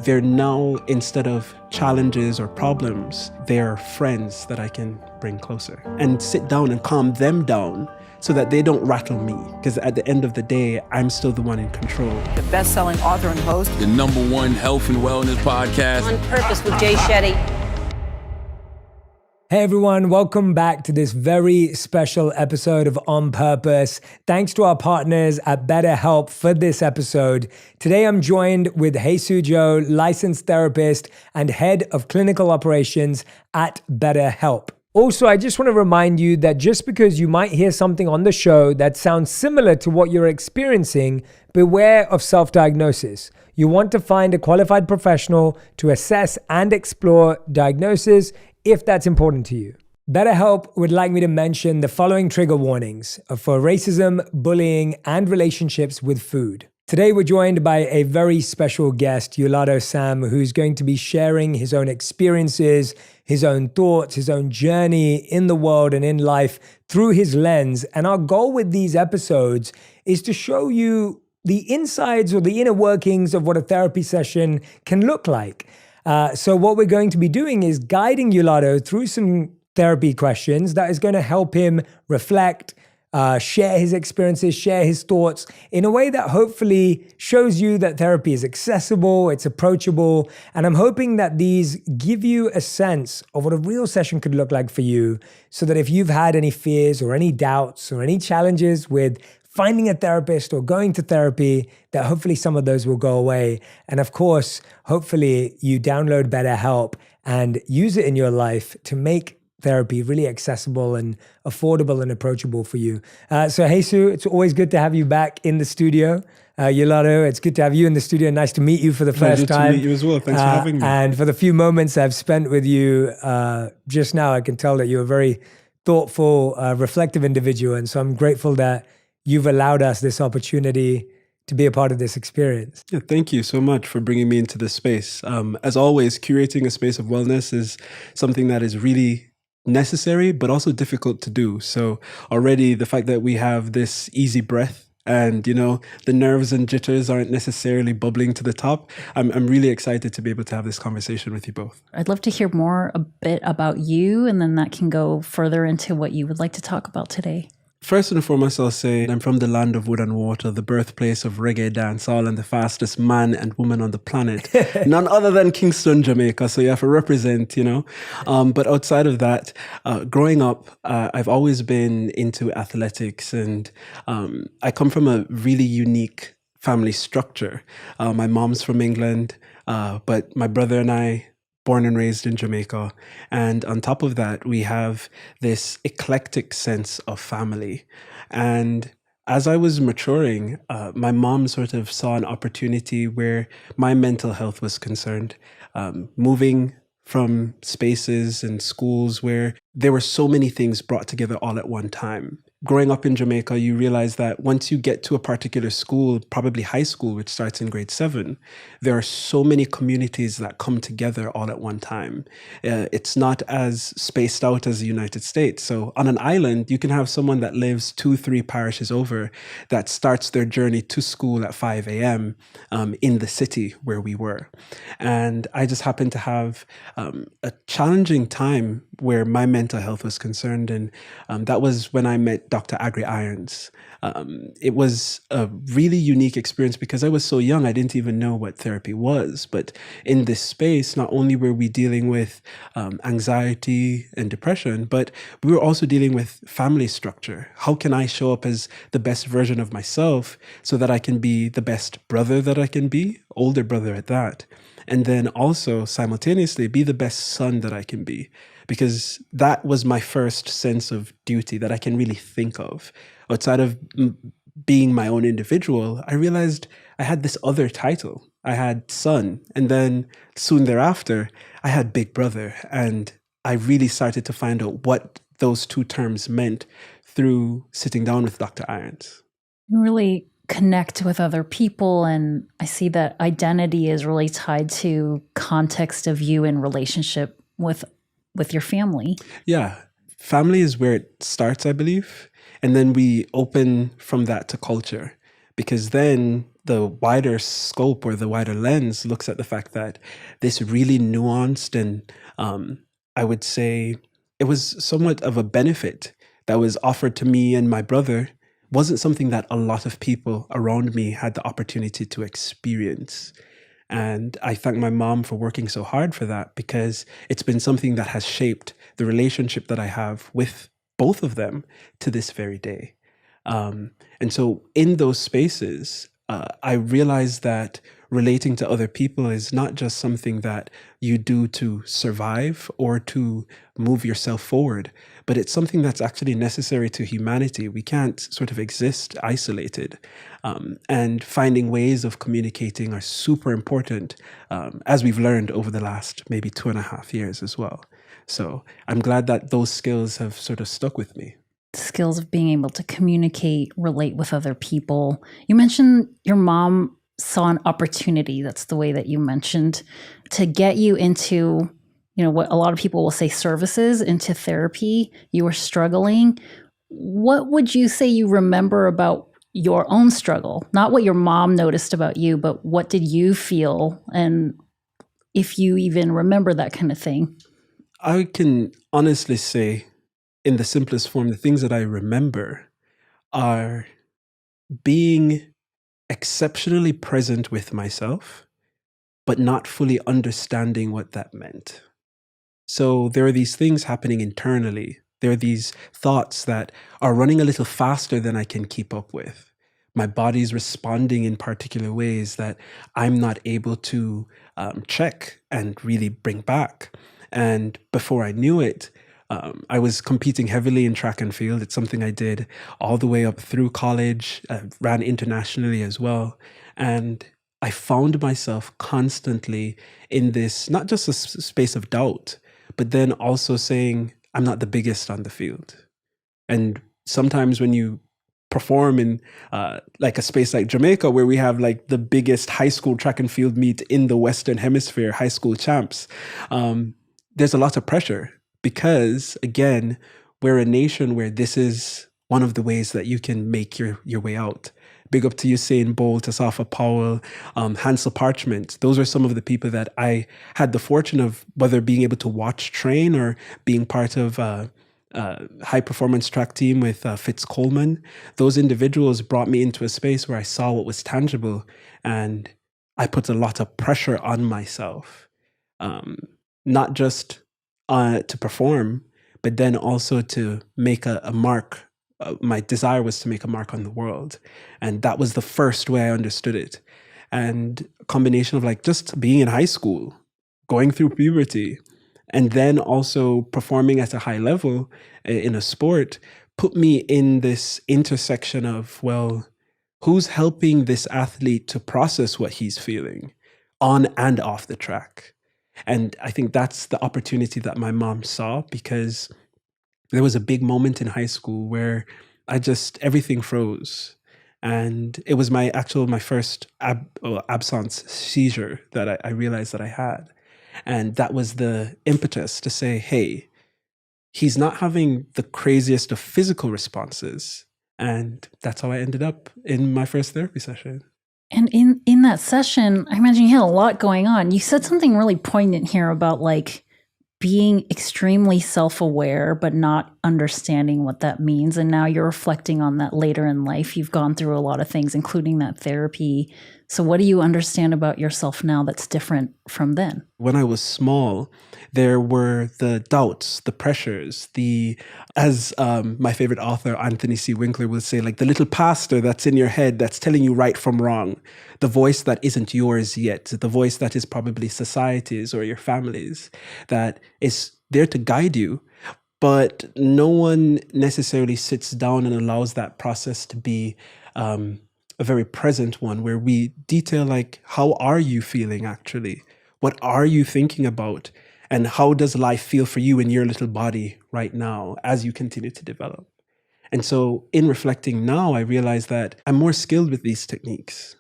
they're now, instead of challenges or problems, they're friends that I can bring closer and sit down and calm them down so that they don't rattle me. Because at the end of the day, I'm still the one in control. The best-selling author and host. The #1 health and wellness podcast. On Purpose with Jay Shetty. Hey everyone, welcome back to this very special episode of On Purpose. Thanks to our partners at BetterHelp for this episode. Today I'm joined with Jesus Joe, licensed therapist and head of clinical operations at BetterHelp. Also, I just want to remind you that just because you might hear something on the show that sounds similar to what you're experiencing, beware of self-diagnosis. You want to find a qualified professional to assess and explore diagnosis if that's important to you. BetterHelp would like me to mention the following trigger warnings for racism, bullying, and relationships with food. Today, we're joined by a very special guest, Yulato Sam, who's going to be sharing his own experiences, his own thoughts, his own journey in the world and in life through his lens. And our goal with these episodes is to show you the insides or the inner workings of what a therapy session can look like. So what we're going to be doing is guiding Yulato through some therapy questions that is going to help him reflect, share his experiences, share his thoughts in a way that hopefully shows you that therapy is accessible, it's approachable. And I'm hoping that these give you a sense of what a real session could look like for you, so that if you've had any fears or any doubts or any challenges with finding a therapist or going to therapy, that hopefully some of those will go away. And of course, hopefully you download BetterHelp and use it in your life to make therapy really accessible and affordable and approachable for you. So Jesus, it's always good to have you back in the studio. Yulato, it's good to have you in the studio. Nice to meet you for the first time. Good to meet you as well. Thanks for having me. And for the few moments I've spent with you just now, I can tell that you're a very thoughtful, reflective individual. And so I'm grateful that you've allowed us this opportunity to be a part of this experience. Yeah, thank you so much for bringing me into this space. As always, curating a space of wellness is something that is really necessary, but also difficult to do. So already the fact that we have this easy breath and, you know, the nerves and jitters aren't necessarily bubbling to the top, I'm really excited to be able to have this conversation with you both. I'd love to hear more a bit about you, and then that can go further into what you would like to talk about today. First and foremost, I'll say I'm from the land of wood and water, the birthplace of reggae dancehall and the fastest man and woman on the planet. None other than Kingston, Jamaica. So you have to represent, you know. But outside of that, growing up, I've always been into athletics, and I come from a really unique family structure. My mom's from England, but my brother and I, born and raised in Jamaica. And on top of that, we have this eclectic sense of family. And as I was maturing, my mom sort of saw an opportunity where my mental health was concerned, moving from spaces and schools where there were so many things brought together all at one time. Growing up in Jamaica, you realize that once you get to a particular school, probably high school, which starts in grade 7, there are so many communities that come together all at one time. It's not as spaced out as the United States. So on an island, you can have someone that lives 2-3 parishes over that starts their journey to school at 5 a.m. In the city where we were. And I just happened to have a challenging time where my mental health was concerned. And that was when I met Dr. Agri Irons. It was a really unique experience because I was so young, I didn't even know what therapy was. But in this space, not only were we dealing with anxiety and depression, but we were also dealing with family structure. How can I show up as the best version of myself so that I can be the best brother that I can be, older brother at that, and then also simultaneously be the best son that I can be? Because that was my first sense of duty that I can really think of. Outside of being my own individual, I realized I had this other title. I had son, and then soon thereafter, I had big brother. And I really started to find out what those two terms meant through sitting down with Dr. Irons. Really connect with other people, and I see that identity is really tied to context of you in relationship with your family. Yeah. Family is where it starts, I believe. And then we open from that to culture. because then the wider scope or the wider lens looks at the fact that this really nuanced and I would say it was somewhat of a benefit that was offered to me and my brother wasn't something that a lot of people around me had the opportunity to experience. And I thank my mom for working so hard for that, because it's been something that has shaped the relationship that I have with both of them to this very day. And so in those spaces, I realized that relating to other people is not just something that you do to survive or to move yourself forward, but it's something that's actually necessary to humanity. We can't sort of exist isolated. And finding ways of communicating are super important, as we've learned over the last maybe 2.5 years as well. So I'm glad that those skills have sort of stuck with me. Skills of being able to communicate, relate with other people. You mentioned your mom saw an opportunity, that's the way that you mentioned, to get you into, what a lot of people will say services, into therapy. You were struggling. What would you say you remember about your own struggle? Not what your mom noticed about you, but what did you feel? And if you even remember that kind of thing. I can honestly say, in the simplest form, the things that I remember are being exceptionally present with myself, but not fully understanding what that meant. So there are these things happening internally. There are these thoughts that are running a little faster than I can keep up with. My body's responding in particular ways that I'm not able to check and really bring back. And before I knew it, I was competing heavily in track and field. It's something I did all the way up through college, ran internationally as well. And I found myself constantly in this, not just a space of doubt, but then also saying, I'm not the biggest on the field. And sometimes when you perform in like a space like Jamaica, where we have like the biggest high school track and field meet in the Western Hemisphere, high school champs, there's a lot of pressure. Because again, we're a nation where this is one of the ways that you can make your way out. Big up to Usain Bolt, Asafa Powell, Hansel Parchment. Those are some of the people that I had the fortune of whether being able to watch train or being part of a high performance track team with Fitz Coleman. Those individuals brought me into a space where I saw what was tangible, and I put a lot of pressure on myself, not just to perform, but then also to make a mark. My desire was to make a mark on the world. And that was the first way I understood it. And a combination of like just being in high school, going through puberty, and then also performing at a high level in a sport put me in this intersection of, well, who's helping this athlete to process what he's feeling on and off the track? And I think that's the opportunity that my mom saw, because there was a big moment in high school where everything froze. And it was my first absence seizure that I realized that I had. And that was the impetus to say, hey, he's not having the craziest of physical responses. And that's how I ended up in my first therapy session. And in that session, I imagine you had a lot going on. You said something really poignant here about like being extremely self-aware, but not understanding what that means. And now you're reflecting on that later in life. You've gone through a lot of things, including that therapy. So what do you understand about yourself now that's different from then? When I was small, there were the doubts, the pressures, as my favorite author, Anthony C. Winkler, will say, like the little pastor that's in your head that's telling you right from wrong, the voice that isn't yours yet, the voice that is probably society's or your family's, that is there to guide you. But no one necessarily sits down and allows that process to be a very present one, where we detail like, how are you feeling actually? What are you thinking about? And how does life feel for you in your little body right now as you continue to develop? And so in reflecting now, I realize that I'm more skilled with these techniques.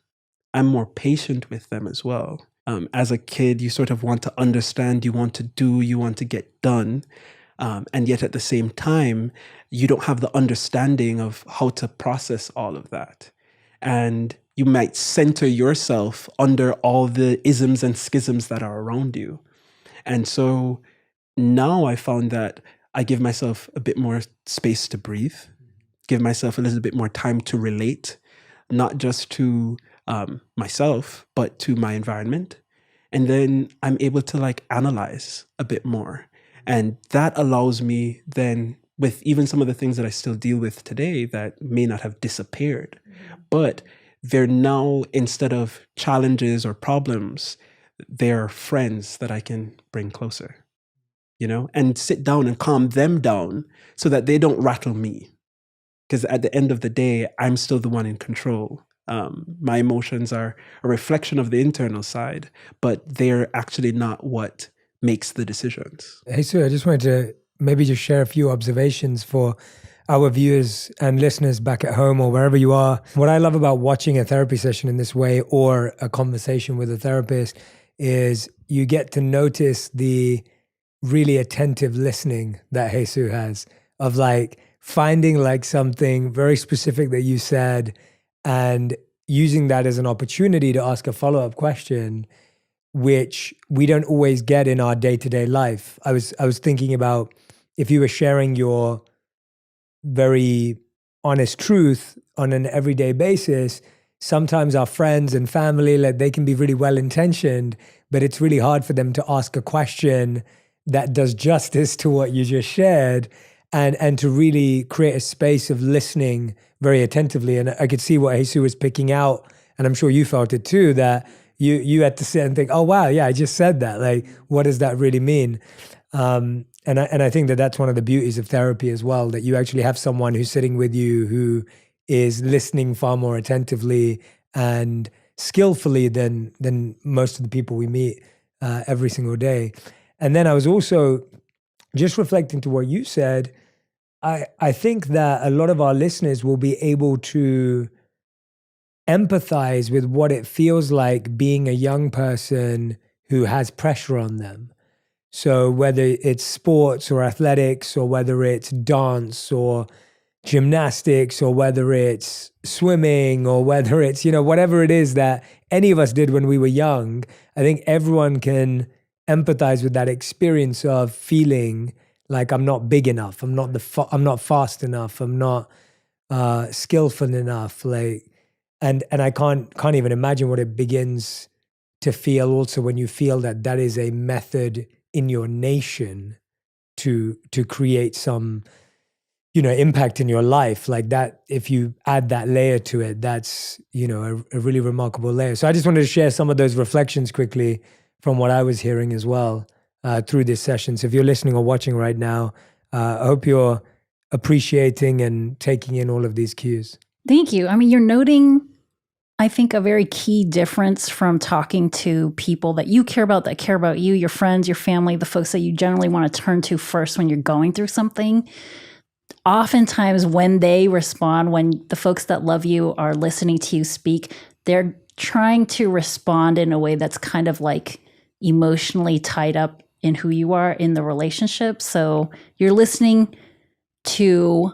I'm more patient with them as well. As a kid, you sort of want to understand, you want to do, you want to get done. And yet at the same time, you don't have the understanding of how to process all of that. and you might center yourself under all the isms and schisms that are around you. And so now I found that I give myself a bit more space to breathe, give myself a little bit more time to relate, not just to myself, but to my environment. And then I'm able to like analyze a bit more. And that allows me then, with even some of the things that I still deal with today that may not have disappeared, but they're now, instead of challenges or problems, they're friends that I can bring closer, and sit down and calm them down so that they don't rattle me. Because at the end of the day, I'm still the one in control. My emotions are a reflection of the internal side, but they're actually not what makes the decisions. Hey, Sue, I just wanted to maybe just share a few observations for our viewers and listeners back at home or wherever you are. What I love about watching a therapy session in this way or a conversation with a therapist is you get to notice the really attentive listening that Jesus has, of like finding like something very specific that you said and using that as an opportunity to ask a follow-up question, which we don't always get in our day-to-day life. I was thinking about if you were sharing your very honest truth on an everyday basis, sometimes our friends and family, like, they can be really well-intentioned, but it's really hard for them to ask a question that does justice to what you just shared and to really create a space of listening very attentively. And I could see what Jesus was picking out, and I'm sure you felt it too, that you had to sit and think, oh, wow, yeah, I just said that. Like, what does that really mean? And I think that that's one of the beauties of therapy as well, that you actually have someone who's sitting with you who is listening far more attentively and skillfully than most of the people we meet every single day. And then I was also just reflecting to what you said. I think that a lot of our listeners will be able to empathize with what it feels like being a young person who has pressure on them. So whether it's sports or athletics, or whether it's dance or gymnastics, or whether it's swimming, or whether it's, whatever it is that any of us did when we were young, I think everyone can empathize with that experience of feeling like I'm not big enough, I'm not fast enough, I'm not skillful enough, like, and I can't even imagine what it begins to feel also when you feel that is a method in your nation to create some impact in your life, like that. If you add that layer to it, that's a really remarkable layer. So I just wanted to share some of those reflections quickly from what I was hearing as well through this session. So if you're listening or watching right now, I hope you're appreciating and taking in all of these cues. Thank you. I mean, you're noting, I think, a very key difference from talking to people that you care about, that care about you, your friends, your family, the folks that you generally want to turn to first when you're going through something. Oftentimes when they respond, when the folks that love you are listening to you speak, they're trying to respond in a way that's kind of like emotionally tied up in who you are in the relationship. So you're listening to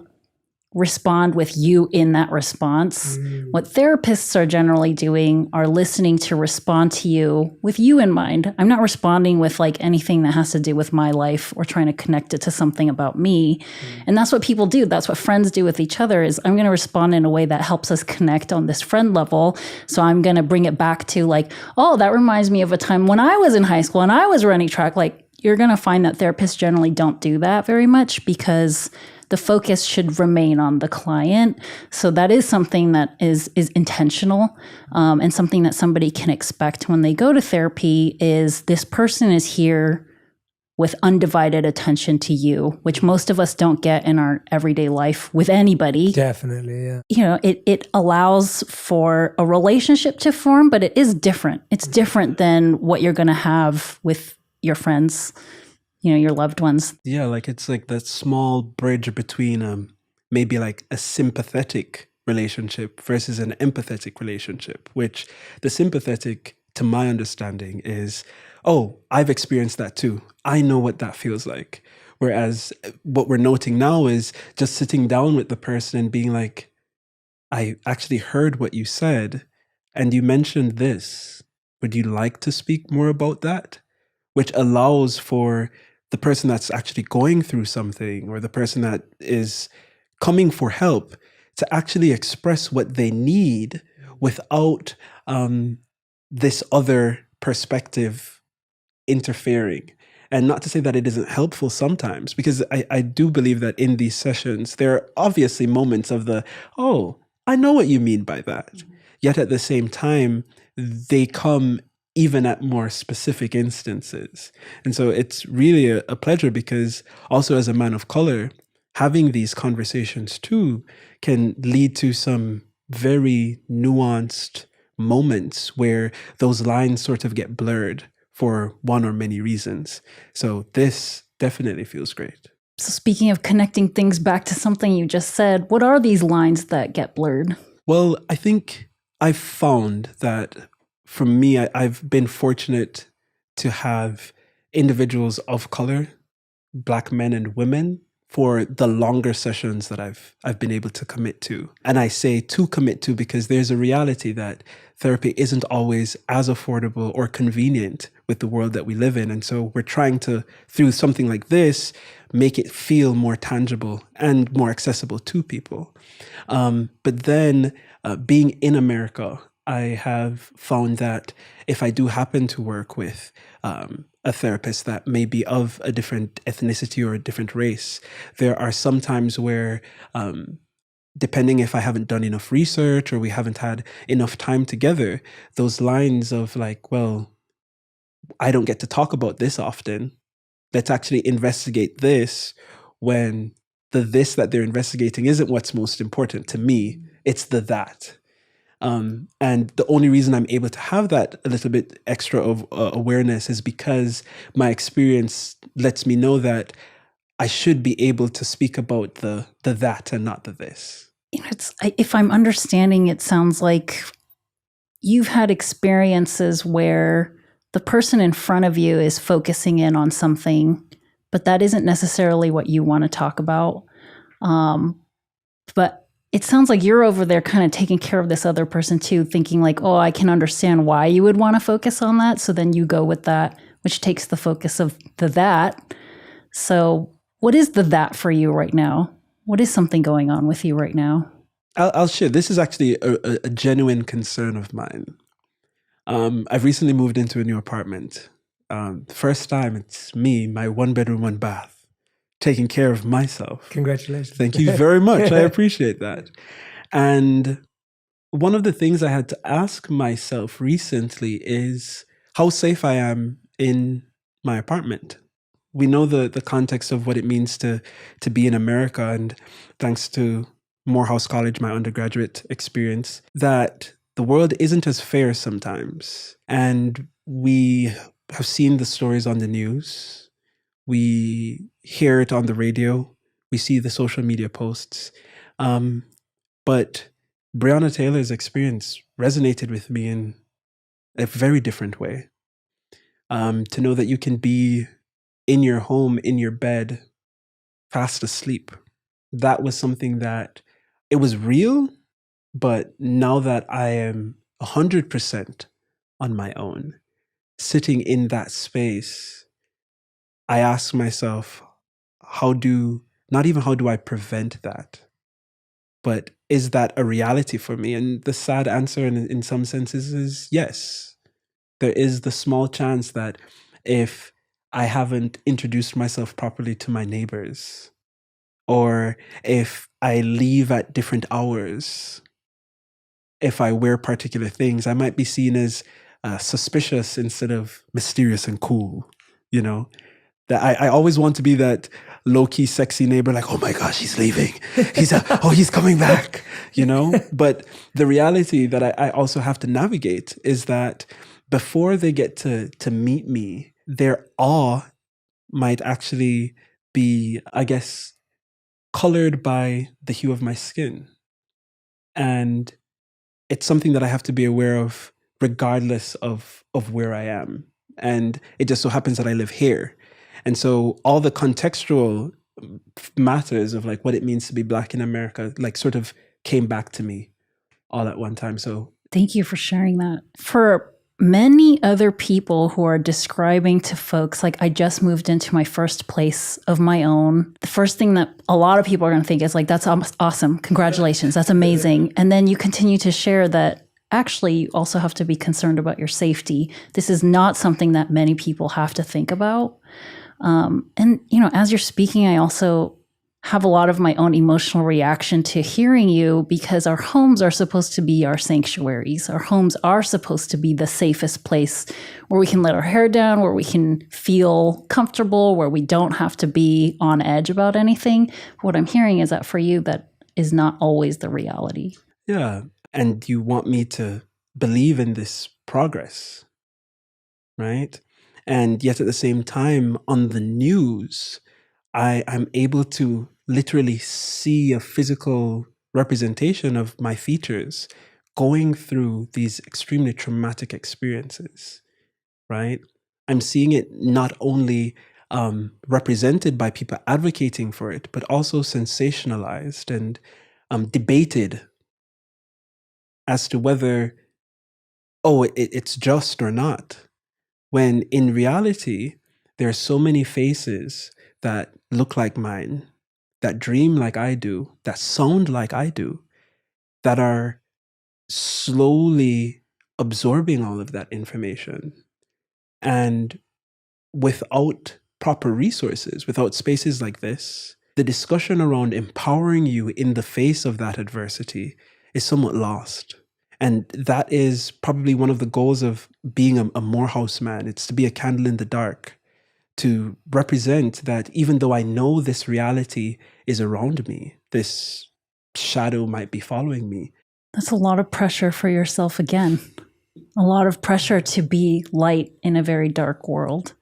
respond with you in that response. What therapists are generally doing are listening to respond to you with you in mind. I'm not responding with like anything that has to do with my life or trying to connect it to something about me. And that's what people do. That's what friends do with each other, is I'm going to respond in a way that helps us connect on this friend level. So I'm going to bring it back to like, oh, that reminds me of a time when I was in high school and I was running track. Like, you're going to find that therapists generally don't do that very much, because the focus should remain on the client. So that is something that is intentional, and something that somebody can expect when they go to therapy is this person is here with undivided attention to you, which most of us don't get in our everyday life with anybody. Definitely, yeah. It allows for a relationship to form, but it is different. It's different than what you're going to have with your friends, your loved ones. Yeah, like it's like that small bridge between maybe like a sympathetic relationship versus an empathetic relationship, which the sympathetic, to my understanding, is, oh, I've experienced that too. I know what that feels like. Whereas what we're noting now is just sitting down with the person and being like, I actually heard what you said, and you mentioned this. Would you like to speak more about that? Which allows for the person that's actually going through something, or the person that is coming for help, to actually express what they need without this other perspective interfering. And not to say that it isn't helpful sometimes, because I do believe that in these sessions, there are obviously moments of oh, I know what you mean by that. Yet at the same time, they come even at more specific instances. And so it's really a pleasure, because also as a man of color, having these conversations too can lead to some very nuanced moments where those lines sort of get blurred for one or many reasons. So this definitely feels great. So speaking of connecting things back to something you just said, what are these lines that get blurred? Well, I think I've found that for me, I've been fortunate to have individuals of color, Black men and women, for the longer sessions that I've been able to commit to. And I say to commit to because there's a reality that therapy isn't always as affordable or convenient with the world that we live in. And so we're trying to, through something like this, make it feel more tangible and more accessible to people. But then being in America, I have found that if I do happen to work with a therapist that may be of a different ethnicity or a different race, there are some times where, depending if I haven't done enough research or we haven't had enough time together, those lines of like, well, I don't get to talk about this often. Let's actually investigate this, when the this that they're investigating isn't what's most important to me. It's the that. And the only reason I'm able to have that a little bit extra of awareness is because my experience lets me know that I should be able to speak about the that and not the this. You know, if I'm understanding, it sounds like you've had experiences where the person in front of you is focusing in on something, but that isn't necessarily what you want to talk about. But it sounds like you're over there kind of taking care of this other person too, thinking like, oh, I can understand why you would want to focus on that. So then you go with that, which takes the focus of the that. So what is the that for you right now? What is something going on with you right now? I'll share. This is actually a genuine concern of mine. I've recently moved into a new apartment. First time it's me, my 1-bedroom, 1-bath. Taking care of myself. Congratulations. Thank you very much. I appreciate that. And one of the things I had to ask myself recently is how safe I am in my apartment. We know the context of what it means to be in America, and thanks to Morehouse College, my undergraduate experience, that the world isn't as fair sometimes. And we have seen the stories on the news. We hear it on the radio. We see the social media posts. But Breonna Taylor's experience resonated with me in a very different way. To know that you can be in your home, in your bed, fast asleep. That was something that it was real, but now that I am 100% on my own, sitting in that space, I ask myself, not even how do I prevent that, but is that a reality for me? And the sad answer in some senses is yes. There is the small chance that if I haven't introduced myself properly to my neighbors, or if I leave at different hours, if I wear particular things, I might be seen as suspicious instead of mysterious and cool, you know? That I always want to be that low-key sexy neighbor, like, oh my gosh, he's leaving. He's coming back, you know? But the reality that I also have to navigate is that before they get to meet me, their awe might actually be, I guess, colored by the hue of my skin. And it's something that I have to be aware of regardless of where I am. And it just so happens that I live here. And so all the contextual matters of like what it means to be Black in America, like sort of came back to me all at one time. So thank you for sharing that. For many other people who are describing to folks, like, I just moved into my first place of my own, the first thing that a lot of people are going to think is like, that's awesome. Congratulations. That's amazing. And then you continue to share that actually you also have to be concerned about your safety. This is not something that many people have to think about. And, as you're speaking, I also have a lot of my own emotional reaction to hearing you, because our homes are supposed to be our sanctuaries. Our homes are supposed to be the safest place where we can let our hair down, where we can feel comfortable, where we don't have to be on edge about anything. What I'm hearing is that for you, that is not always the reality. yeah. And you want me to believe in this progress, right? And yet at the same time, on the news, I'm able to literally see a physical representation of my features going through these extremely traumatic experiences, right? I'm seeing it not only represented by people advocating for it, but also sensationalized and debated as to whether, it's just or not. When in reality, there are so many faces that look like mine, that dream like I do, that sound like I do, that are slowly absorbing all of that information. And without proper resources, without spaces like this, the discussion around empowering you in the face of that adversity is somewhat lost. And that is probably one of the goals of being a Morehouse man. It's to be a candle in the dark, to represent that even though I know this reality is around me, this shadow might be following me. That's a lot of pressure for yourself again. A lot of pressure to be light in a very dark world.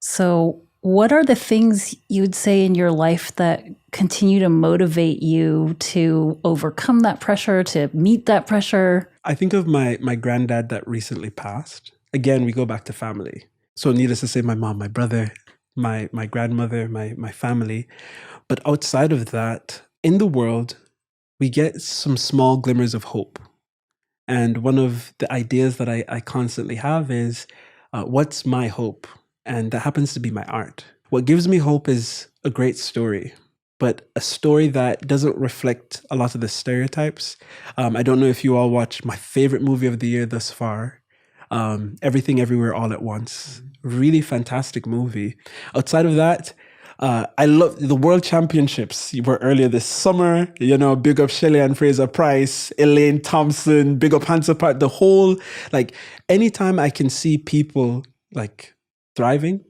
So what are the things you would say in your life that continue to motivate you to overcome that pressure, to meet that pressure? I think of my granddad that recently passed. Again, we go back to family. So needless to say, my mom, my brother, my grandmother, my family. But outside of that, in the world, we get some small glimmers of hope. And one of the ideas that I constantly have is, what's my hope? And that happens to be my art. What gives me hope is a great story, but a story that doesn't reflect a lot of the stereotypes. I don't know if you all watched my favorite movie of the year thus far, Everything Everywhere All at Once. Really fantastic movie. Outside of that, I love the World Championships. You were earlier this summer, big up Shelley and Fraser Price, Elaine Thompson, big up Hansa Part, the whole, anytime I can see people thriving,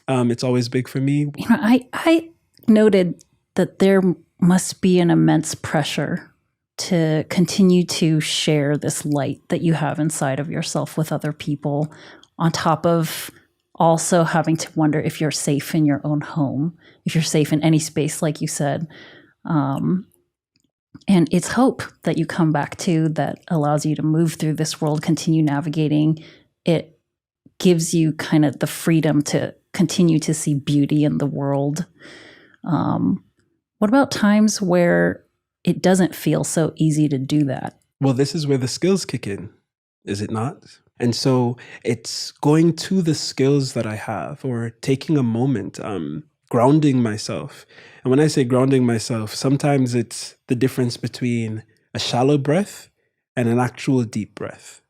it's always big for me. I noted that there must be an immense pressure to continue to share this light that you have inside of yourself with other people, on top of also having to wonder if you're safe in your own home, if you're safe in any space, like you said. And it's hope that you come back to that allows you to move through this world, continue navigating. It gives you kind of the freedom to continue to see beauty in the world. What about times where it doesn't feel so easy to do that? Well, this is where the skills kick in, is it not? And so it's going to the skills that I have, or taking a moment, grounding myself. And when I say grounding myself, sometimes it's the difference between a shallow breath and an actual deep breath.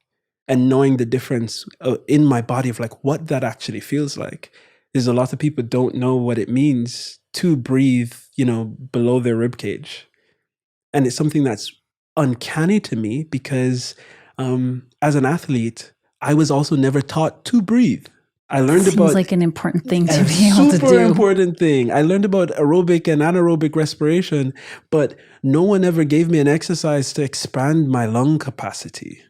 And knowing the difference in my body of what that actually feels like. Is a lot of people don't know what it means to breathe, below their rib cage. And it's something that's uncanny to me because as an athlete, I was also never taught to breathe. I learned Seems about like an important thing to be able to do. Super important thing. I learned about aerobic and anaerobic respiration, but no one ever gave me an exercise to expand my lung capacity.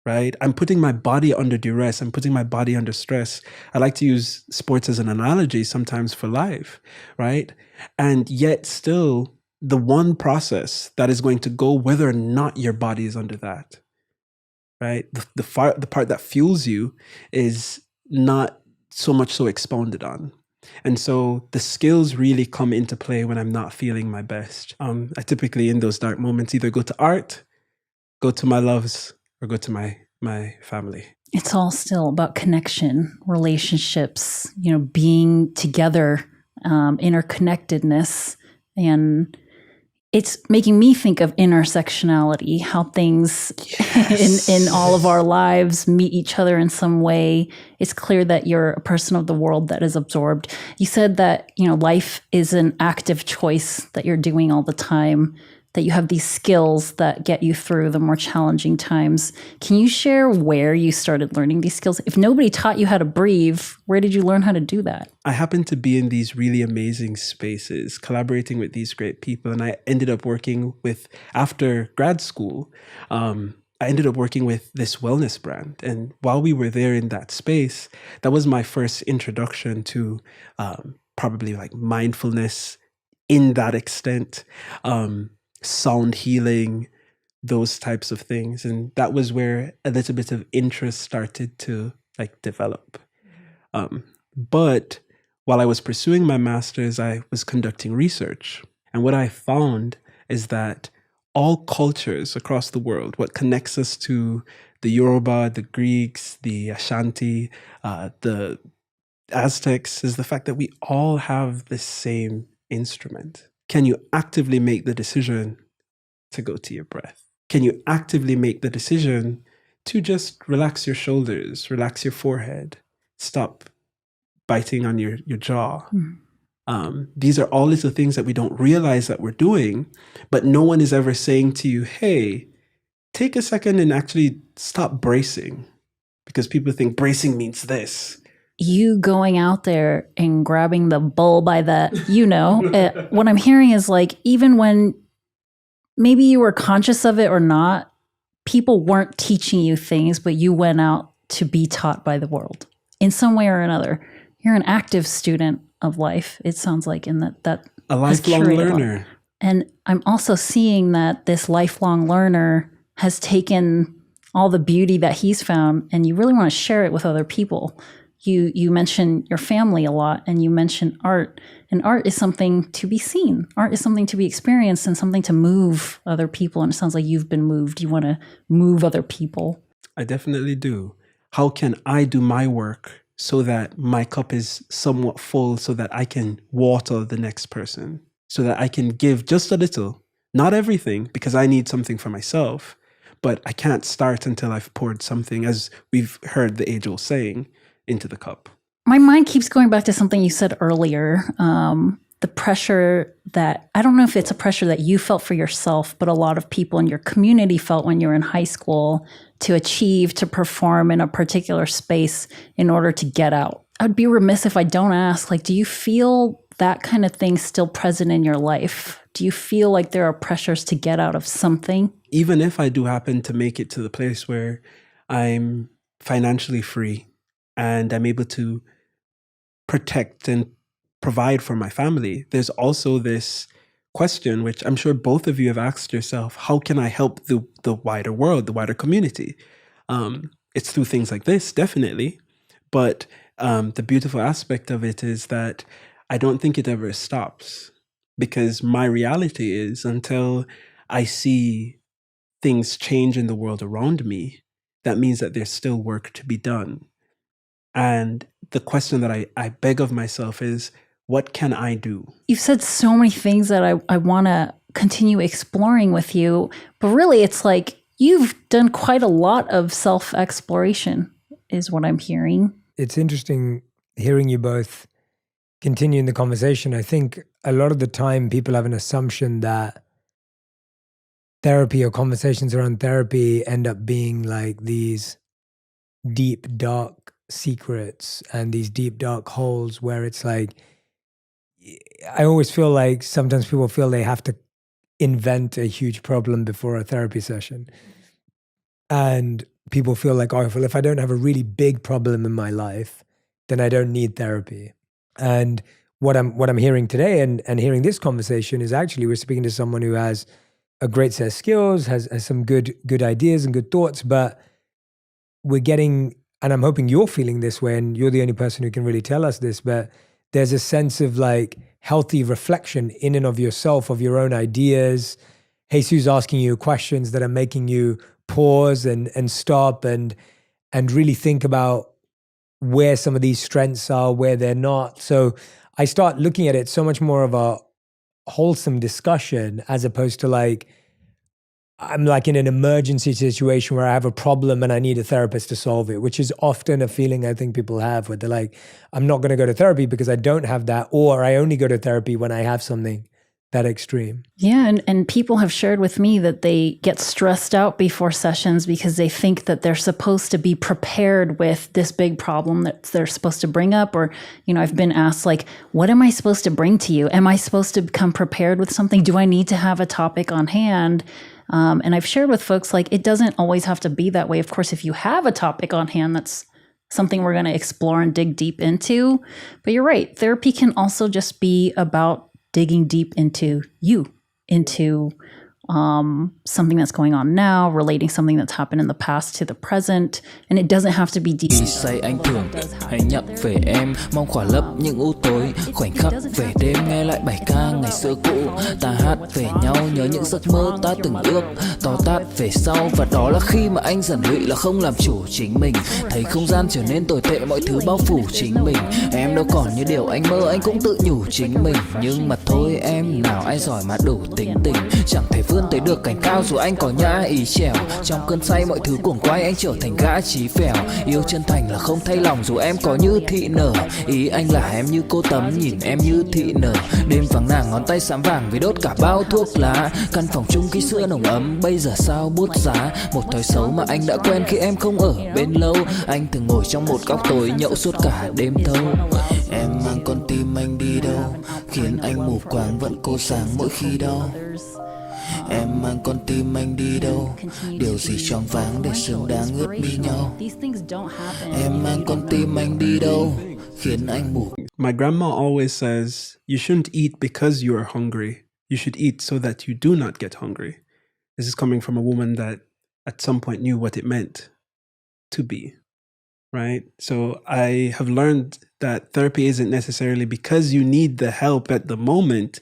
Right? I'm putting my body under duress. I'm putting my body under stress. I like to use sports as an analogy sometimes for life, right? And yet still, the one process that is going to go whether or not your body is under that, right? The part that fuels you is not so much so expounded on. And so the skills really come into play when I'm not feeling my best. I typically, in those dark moments, either go to art, go to my loves or go to my family. It's all still about connection, relationships, being together, interconnectedness. And it's making me think of intersectionality, how things in all of our lives meet each other in some way. It's clear that you're a person of the world that is absorbed. You said that, life is an active choice that you're doing all the time, that you have these skills that get you through the more challenging times. Can you share where you started learning these skills? If nobody taught you how to breathe, where did you learn how to do that? I happened to be in these really amazing spaces, collaborating with these great people. And I ended up working with, after grad school, I ended up working with this wellness brand. And while we were there in that space, that was my first introduction to probably like mindfulness in that extent. Sound healing, those types of things. And that was where a little bit of interest started to like develop. But while I was pursuing my master's, I was conducting research. And what I found is that all cultures across the world, what connects us to the Yoruba, the Greeks, the Ashanti, the Aztecs, is the fact that we all have the same instrument. Can you actively make the decision to go to your breath? Can you actively make the decision to just relax your shoulders, relax your forehead, stop biting on your jaw? These are all little things that we don't realize that we're doing, but no one is ever saying to you, hey, take a second and actually stop bracing, because people think bracing means this. You going out there and grabbing the bull by the, what I'm hearing is like, even when maybe you were conscious of it or not, people weren't teaching you things, but you went out to be taught by the world in some way or another. You're an active student of life, it sounds like, in that a lifelong learner. And I'm also seeing that this lifelong learner has taken all the beauty that he's found, and you really want to share it with other people. You mention your family a lot, and you mention art, and art is something to be seen. Art is something to be experienced and something to move other people. And it sounds like you've been moved. You want to move other people. I definitely do. How can I do my work so that my cup is somewhat full, so that I can water the next person, so that I can give just a little, not everything, because I need something for myself, but I can't start until I've poured something, as we've heard the age-old saying, into the cup. My mind keeps going back to something you said earlier, the pressure that, I don't know if it's a pressure that you felt for yourself, but a lot of people in your community felt when you were in high school, to achieve, to perform in a particular space in order to get out. I'd be remiss if I don't ask, like, do you feel that kind of thing still present in your life? Do you feel like there are pressures to get out of something? Even if I do happen to make it to the place where I'm financially free and I'm able to protect and provide for my family, there's also this question, which I'm sure both of you have asked yourself: how can I help the wider world, the wider community? It's through things like this, definitely. But the beautiful aspect of it is that I don't think it ever stops, because my reality is, until I see things change in the world around me, that means that there's still work to be done. And the question that I beg of myself is, what can I do? You've said so many things that I want to continue exploring with you, but really it's like you've done quite a lot of self-exploration, is what I'm hearing. It's interesting hearing you both continue in the conversation. I think a lot of the time people have an assumption that therapy or conversations around therapy end up being like these deep, dark secrets and these deep, dark holes where it's like, I always feel like sometimes people feel they have to invent a huge problem before a therapy session. And people feel like, oh, well, if I don't have a really big problem in my life, then I don't need therapy. And what I'm hearing today and hearing this conversation is actually we're speaking to someone who has a great set of skills, has some good ideas and good thoughts, but we're getting, and I'm hoping you're feeling this way, and you're the only person who can really tell us this, but there's a sense of like healthy reflection in and of yourself, of your own ideas. Jesus asking you questions that are making you pause and stop and really think about where some of these strengths are, where they're not. So I start looking at it so much more of a wholesome discussion as opposed to like, I'm like in an emergency situation where I have a problem and I need a therapist to solve it, which is often a feeling I think people have where they're like, I'm not going to go to therapy because I don't have that, or I only go to therapy when I have something that extreme. Yeah, and people have shared with me that they get stressed out before sessions because they think that they're supposed to be prepared with this big problem that they're supposed to bring up. Or, I've been asked like, what am I supposed to bring to you? Am I supposed to come prepared with something? Do I need to have a topic on hand? And I've shared with folks like, it doesn't always have to be that way. Of course, if you have a topic on hand, that's something we're going to explore and dig deep into. But you're right. Therapy can also just be about digging deep into you, into something that's going on now, relating something that's happened in the past to the present, and it doesn't have to be deep. Say anh thường hay nhắc về em, mong khỏa lấp những u tối, khoảnh khắc về đêm nghe lại bài ca ngày xưa cũ, ta hát về nhau nhớ những giấc mơ ta từng ước, to tát về sau và đó là khi mà anh dần lụy là không làm chủ chính mình, thấy không gian trở nên tồi tệ mọi thứ bao phủ chính mình, em đâu còn như điều anh mơ anh cũng tự nhủ chính mình, nhưng mà thôi em nào ai giỏi mà đủ tính tình, chẳng thể vươn tới được cảnh cao dù anh có nhã ý trèo, trong cơn say mọi thứ cuồng quay anh trở thành gã chí phèo, yêu chân thành là không thay lòng dù em có như thị nở, ý anh là em như cô tấm nhìn em như thị nở, đêm vắng nàng ngón tay xám vàng vì đốt cả bao thuốc lá, căn phòng chung ký xưa nồng ấm bây giờ sao bút giá, một thói xấu mà anh đã quen khi em không ở bên lâu, anh thường ngồi trong một góc tối nhậu suốt cả đêm thâu, em mang con tim anh đi đâu khiến anh mù quáng vẫn cố sáng mỗi khi đau. Em mang con tim anh đi đâu, điều gì choáng váng để xứng đáng ướt mi nhau. Em mang con tim anh đi đâu, khiến anh mù. My grandma always says, you shouldn't eat because you are hungry. You should eat so that you do not get hungry. This is coming from a woman that at some point knew what it meant to be, right? So I have learned that therapy isn't necessarily because you need the help at the moment.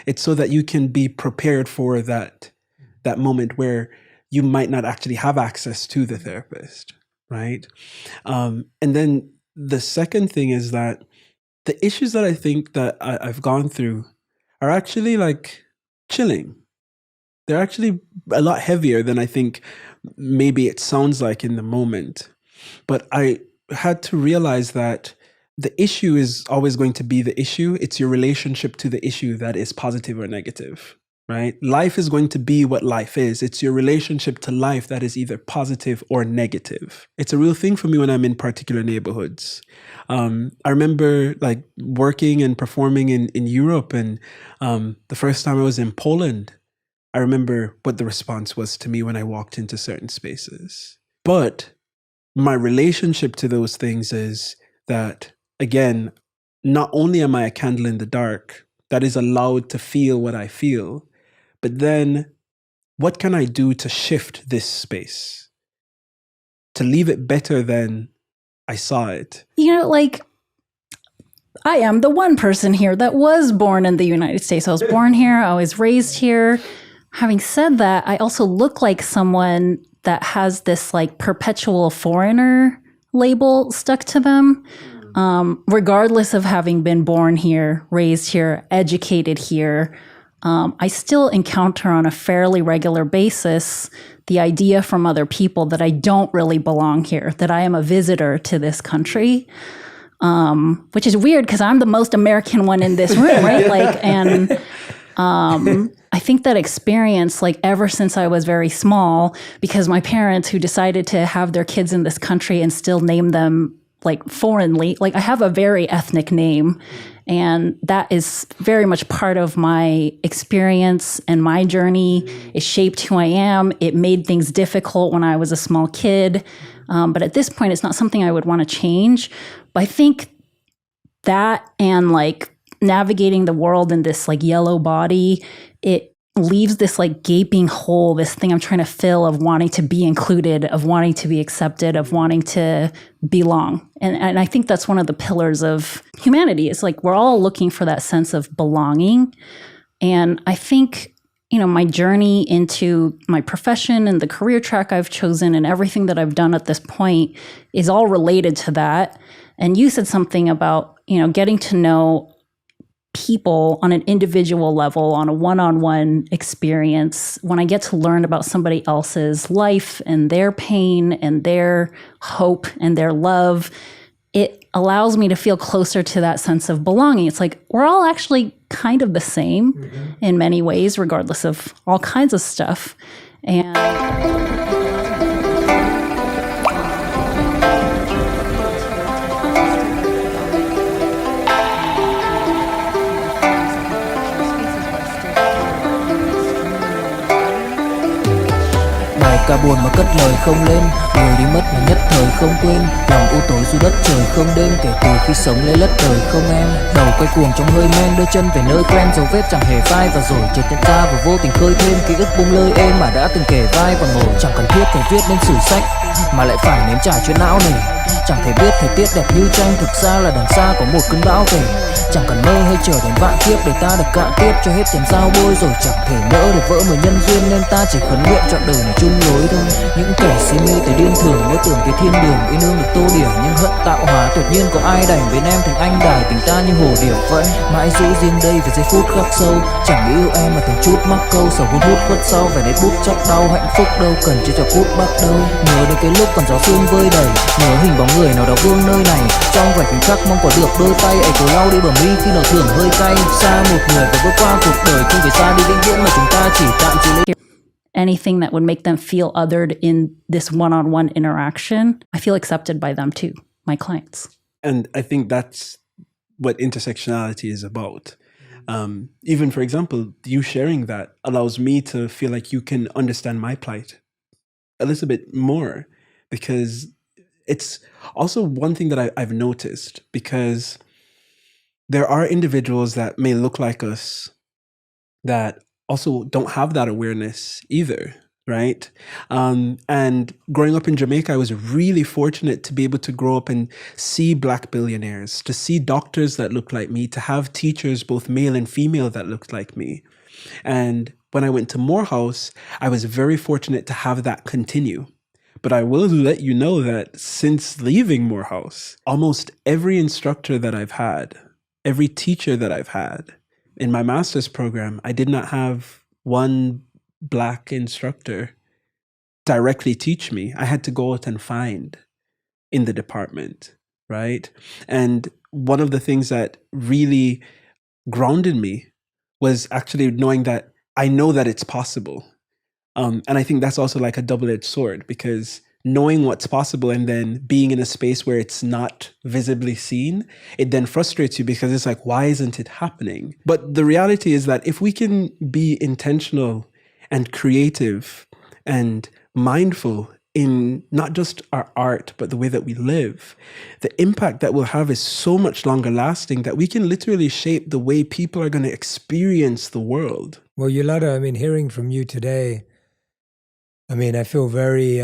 It's so that you can be prepared for that moment where you might not actually have access to the therapist, right? And then the second thing is that the issues that I think that I've gone through are actually like chilling. They're actually a lot heavier than I think maybe it sounds like in the moment. But I had to realize that the issue is always going to be the issue. It's your relationship to the issue that is positive or negative, right? Life is going to be what life is. It's your relationship to life that is either positive or negative. It's a real thing for me when I'm in particular neighborhoods. I remember like working and performing in Europe, and the first time I was in Poland, I remember what the response was to me when I walked into certain spaces. But my relationship to those things is that, again, not only am I a candle in the dark that is allowed to feel what I feel, but then what can I do to shift this space, to leave it better than I saw it? Like, I am the one person here that was born in the United States. I was born here. I was raised here. Having said that, I also look like someone that has this like perpetual foreigner label stuck to them. Regardless of having been born here, raised here, educated here, I still encounter on a fairly regular basis the idea from other people that I don't really belong here, that I am a visitor to this country, which is weird because I'm the most American one in this room, right? I think that experience, like ever since I was very small, because my parents who decided to have their kids in this country and still name them like foreignly, like I have a very ethnic name, and that is very much part of my experience and my journey. It shaped who I am. It made things difficult when I was a small kid. But at this point, it's not something I would want to change. But I think that and like navigating the world in this like yellow body, it leaves this like gaping hole, this thing I'm trying to fill of wanting to be included, of wanting to be accepted, of wanting to belong. And I think that's one of the pillars of humanity. It's like we're all looking for that sense of belonging. And I think my journey into my profession and the career track I've chosen and everything that I've done at this point is all related to that. And you said something about, getting to know people on an individual level, on a one-on-one experience. When I get to learn about somebody else's life and their pain and their hope and their love, it allows me to feel closer to that sense of belonging. It's like we're all actually kind of the same in many ways, regardless of all kinds of stuff. And Bài ca buồn mà cất lời không lên, người đi mất mà nhất thời không quên. Lòng u tối dù đất trời không đêm, kể từ khi sống lấy lất đời không em. Đầu quay cuồng trong hơi men, đưa chân về nơi quen, dấu vết chẳng hề phai. Và rồi chợt nhận ra và vô tình khơi thêm ký ức bung lơi êm mà đã từng kể vai và ngồi. Chẳng cần thiết phải viết lên sử sách mà lại phải nếm trải chuyện não nề. Chẳng thể biết thời tiết đẹp như tranh, thực ra là đằng xa có một cơn bão về. Chẳng cần mơ hay chờ đến vạn kiếp để ta được cạn tiếp cho hết tiền giao bôi. Rồi chẳng thể nỡ để vỡ mười nhân duyên, nên ta chỉ khấn nguyện chọn đời này chung lối thôi. Những kẻ si mê tới điên thường mơ tưởng cái thiên đường yêu nương được tô điểm, nhưng hận tạo hóa tuyệt nhiên có ai đành bên em thành anh đài tình ta như hồ điệp vẫn mãi giữ riêng đây về giây phút khắc sâu. Chẳng nghĩ yêu em mà từng chút mắc câu sầu hun hút khuất sau vẻ nét bút chót đau hạnh phúc đâu cần chỉ cho phút bắt đầu. Nhớ đến cái lúc còn gió sương vơi đầy, nhớ hình bóng người nào đó vương nơi này. Trong vài khoảnh khắc mong có được đôi tay ấy cố lau đi bờ mi khi nào thưởng hơi cay. Xa một người và bước qua cuộc đời không phải xa đi vĩnh viễn mà chúng ta chỉ tạm chỉ lấy. anything that would make them feel othered in this one-on-one interaction, I feel accepted by them too, my clients. And I think that's what intersectionality is about. Even, for example, you sharing that allows me to feel like you can understand my plight a little bit more, because it's also one thing that I've noticed, because there are individuals that may look like us that also don't have that awareness either, right? And growing up in Jamaica, I was really fortunate to be able to grow up and see Black billionaires, to see doctors that looked like me, to have teachers, both male and female, that looked like me. And when I went to Morehouse, I was very fortunate to have that continue. But I will let you know that since leaving Morehouse, almost every instructor that I've had, every teacher that I've had in my master's program, I did not have one Black instructor directly teach me. I had to go out and find in the department, right? And one of the things that really grounded me was actually knowing that I know that it's possible. And I think that's also like a double-edged sword, because knowing what's possible and then being in a space where it's not visibly seen, it then frustrates you because it's like, why isn't it happening? But the reality is that if we can be intentional and creative and mindful in not just our art, but the way that we live, the impact that we'll have is so much longer lasting that we can literally shape the way people are going to experience the world. Well, Yolanda, I mean, hearing from you today, I mean, I feel very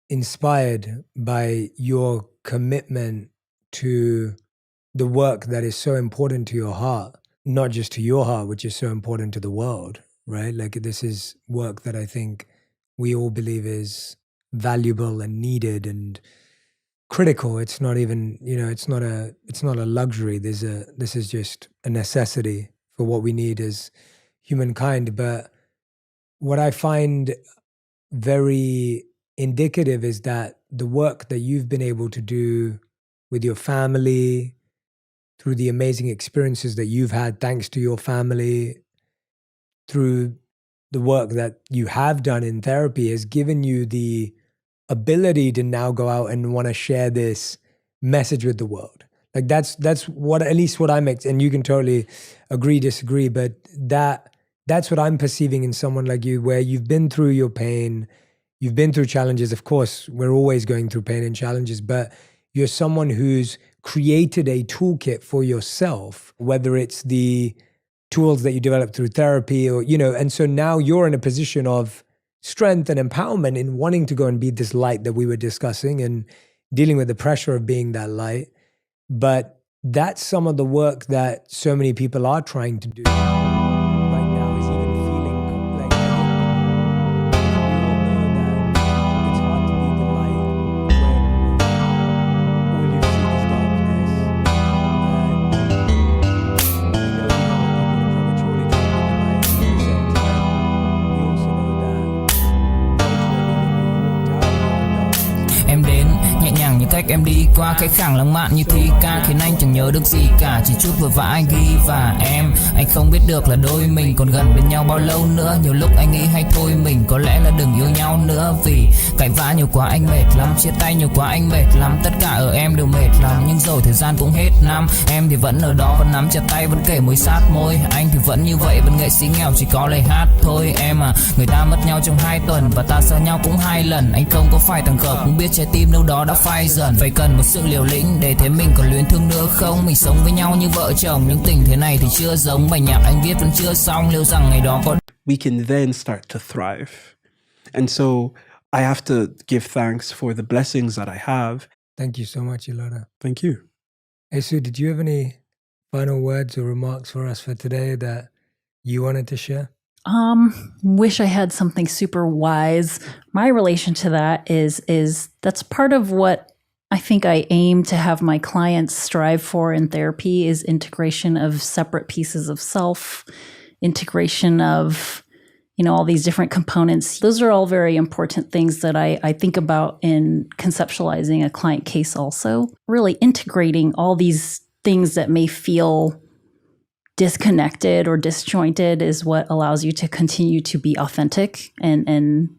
inspired by your commitment to the work that is so important to your heart, not just to your heart, which is so important to the world, right? Like, this is work that I think we all believe is valuable and needed and critical. It's not even, it's not a luxury. This is just a necessity for what we need as humankind. But what I find very indicative is that the work that you've been able to do with your family, through the amazing experiences that you've had thanks to your family, through the work that you have done in therapy, has given you the ability to now go out and want to share this message with the world. Like that's what, at least what I'm, and you can totally agree, disagree, but that's what I'm perceiving in someone like you, where you've been through your pain, you've been through challenges. Of course, we're always going through pain and challenges, but you're someone who's created a toolkit for yourself, whether it's the tools that you develop through therapy or, and so now you're in a position of strength and empowerment in wanting to go and be this light that we were discussing and dealing with the pressure of being that light. But that's some of the work that so many people are trying to do right now, is even feeling qua cái khẳng lãng mạn như thi ca khiến anh chẳng nhớ được gì cả, chỉ chút vội vã anh ghi và em. Anh không biết được là đôi mình còn gần bên nhau bao lâu nữa. Nhiều lúc anh nghĩ hay thôi mình có lẽ là đừng yêu nhau nữa, vì cãi vã nhiều quá anh mệt lắm, chia tay nhiều quá anh mệt lắm. Tất cả ở em đều mệt lắm, nhưng rồi thời gian cũng hết năm. Em thì vẫn ở đó, vẫn nắm chặt tay, vẫn kể môi sát môi. Anh thì vẫn như vậy, vẫn nghệ sĩ nghèo chỉ có lời hát thôi. Em à, người ta mất nhau trong 2 tuần và ta xa nhau cũng 2 lần. Anh không có phải thằng khờ, cũng biết trái tim đâu đó đã phai dần. Phải cần một sự liều lĩnh để thấy mình còn luyến thương nữa không. Mình sống với nhau như vợ chồng, những tình thế này thì chưa giống. Bài nhạc anh viết vẫn chưa xong, liệu rằng ngày đó có. We can then start to thrive. And so I have to give thanks for the blessings that I have. Thank you so much, Ilona. Thank you. Jesus, did you have any final words or remarks for us for today that you wanted to share? Wish I had something super wise. My relation to that is that's part of what I think I aim to have my clients strive for in therapy is integration of separate pieces of self, integration of, all these different components. Those are all very important things that I think about in conceptualizing a client case also. Really integrating all these things that may feel disconnected or disjointed is what allows you to continue to be authentic and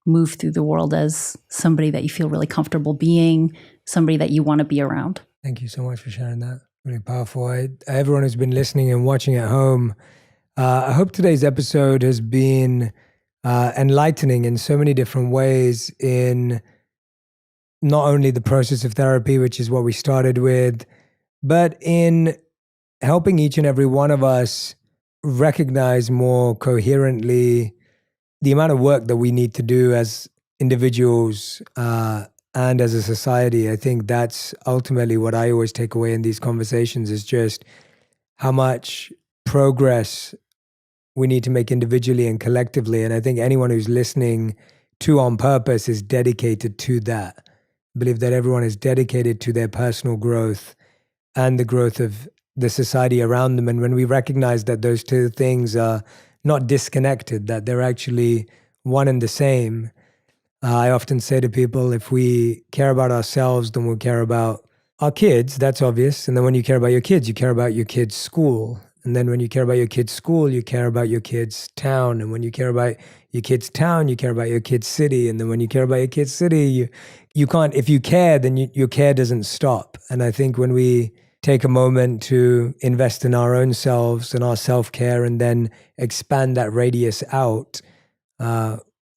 move through the world as somebody that you feel really comfortable being, somebody that you want to be around. Thank you so much for sharing that. Really powerful. Everyone who's been listening and watching at home, I hope today's episode has been enlightening in so many different ways in not only the process of therapy, which is what we started with, but in helping each and every one of us recognize more coherently the amount of work that we need to do as individuals and as a society. I think that's ultimately what I always take away in these conversations is just how much progress we need to make individually and collectively. And I think anyone who's listening to On Purpose is dedicated to that. I believe that everyone is dedicated to their personal growth and the growth of the society around them. And when we recognize that those two things are not disconnected, that they're actually one and the same, I often say to people, if we care about ourselves, then we'll care about our kids. That's obvious. And then when you care about your kids, you care about your kids' school. And then when you care about your kids' school, you care about your kids' town. And when you care about your kids' town, you care about your kids' city. And then when you care about your kids' city, you can't, if you care, then your care doesn't stop. And I think when we take a moment to invest in our own selves and our self-care and then expand that radius out,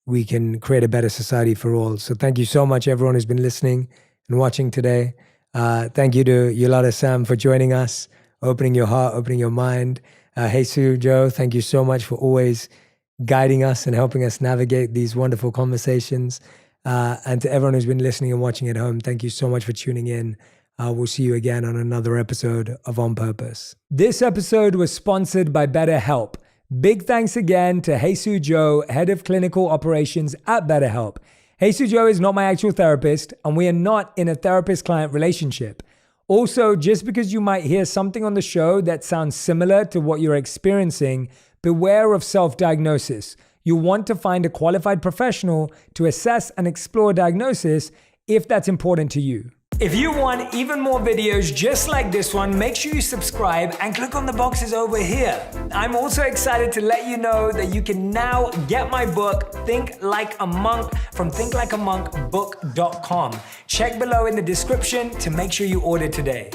we can create a better society for all. So thank you so much, everyone who's been listening and watching today. Thank you to Yolanda Sam for joining us, opening your heart, opening your mind. Jesus Joe, thank you so much for always guiding us and helping us navigate these wonderful conversations. And to everyone who's been listening and watching at home, thank you so much for tuning in. We'll see you again on another episode of On Purpose. This episode was sponsored by BetterHelp. Big thanks again to Jesus Joe, Head of Clinical Operations at BetterHelp. Jesus Joe is not my actual therapist, and we are not in a therapist-client relationship. Also, just because you might hear something on the show that sounds similar to what you're experiencing, beware of self-diagnosis. You want to find a qualified professional to assess and explore diagnosis if that's important to you. If you want even more videos just like this one, make sure you subscribe and click on the boxes over here. I'm also excited to let you know that you can now get my book, Think Like a Monk, from thinklikeamonkbook.com. Check below in the description to make sure you order today.